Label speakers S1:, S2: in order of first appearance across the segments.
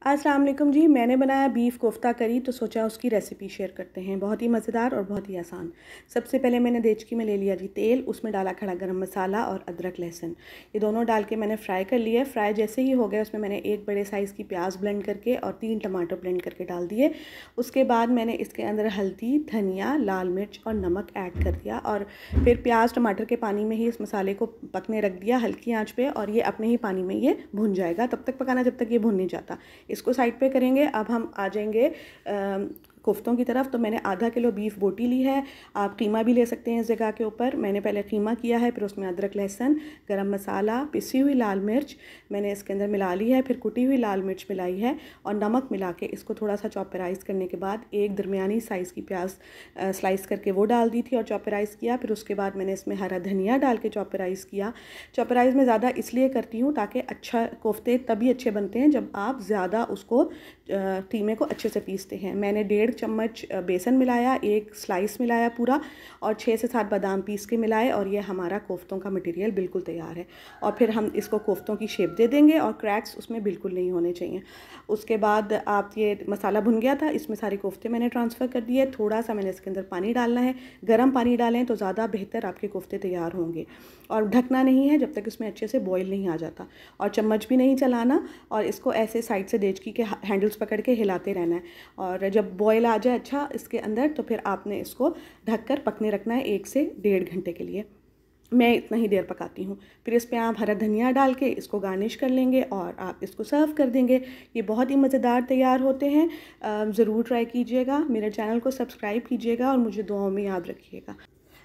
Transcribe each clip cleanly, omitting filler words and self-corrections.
S1: अस्सलाम वालेकुम जी। मैंने बनाया बीफ कोफ्ता करी तो सोचा उसकी रेसिपी शेयर करते हैं। बहुत ही मज़ेदार और बहुत ही आसान। सबसे पहले मैंने देचकी में ले लिया जी तेल, उसमें डाला खड़ा गरम मसाला और अदरक लहसुन, ये दोनों डाल के मैंने फ्राई कर लिया। फ्राई जैसे ही हो गया उसमें मैंने एक बड़े साइज़ की प्याज ब्लेंड करके और 3 टमाटर ब्लेंड करके डाल दिए। उसके बाद मैंने इसके अंदर हल्दी, धनिया, लाल मिर्च और नमक ऐड कर दिया और फिर प्याज टमाटर के पानी में ही इस मसाले को पकने रख दिया हल्की आँच पे, और ये अपने ही पानी में ये भुन जाएगा। तब तक पकाना जब तक ये भुन नहीं जाता। इसको साइड पे करेंगे। अब हम आ जाएंगे कोफ्तों की तरफ। तो मैंने आधा किलो बीफ बोटी ली है। आप कीमा भी ले सकते हैं इस जगह के ऊपर। मैंने पहले कीमा किया है, फिर उसमें अदरक लहसुन, गरम मसाला, पिसी हुई लाल मिर्च मैंने इसके अंदर मिला ली है, फिर कुटी हुई लाल मिर्च मिलाई है और नमक मिला के इसको थोड़ा सा चॉपराइज़ करने के बाद एक दरमियानी साइज़ की प्याज स्लाइस करके वो डाल दी थी और चॉपराइज़ किया। फिर उसके बाद मैंने इसमें हरा धनिया डाल के चॉपराइज़ किया। चॉपराइज़ में ज़्यादा इसलिए करती हूँ ताकि अच्छा कोफ्ते तभी अच्छे बनते हैं जब आप ज़्यादा उसको कीमे को अच्छे से पीसते हैं। मैंने 1.5 चम्मच बेसन मिलाया, एक स्लाइस मिलाया पूरा, और 6 से 7 बादाम पीस के मिलाए, और ये हमारा कोफ्तों का मटेरियल बिल्कुल तैयार है। और फिर हम इसको कोफ्तों की शेप दे देंगे और क्रैक्स उसमें बिल्कुल नहीं होने चाहिए। उसके बाद आप ये मसाला भुन गया था, इसमें सारे कोफ्ते मैंने ट्रांसफ़र कर दिए। थोड़ा सा मैंने इसके अंदर पानी डालना है, गर्म पानी डालें तो ज़्यादा बेहतर आपके कोफ्ते तैयार होंगे। और ढकना नहीं है जब तक इसमें अच्छे से बॉईल नहीं आ जाता, और चम्मच भी नहीं चलाना, और इसको ऐसे साइड से देचकी के हैंडल्स पकड़ के हिलाते रहना है। और जब बॉयल आ जाए अच्छा इसके अंदर, तो फिर आपने इसको ढककर पकने रखना है 1 से 1.5 घंटे के लिए। मैं इतना ही देर पकाती हूँ। फिर इस पे आप हरा धनिया डाल के इसको गार्निश कर लेंगे और आप इसको सर्व कर देंगे। ये बहुत ही मज़ेदार तैयार होते हैं। ज़रूर ट्राई कीजिएगा। मेरे चैनल को सब्सक्राइब कीजिएगा और मुझे दुआओं में याद रखिएगा।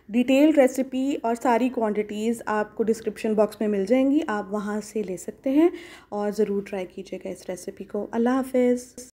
S1: डिटेल रेसिपी और सारी क्वांटिटीज़ आपको डिस्क्रिप्शन बॉक्स में मिल जाएंगी, आप वहाँ से ले सकते हैं और ज़रूर ट्राई कीजिएगा इस रेसिपी को। अल्लाह हाफ़िज़।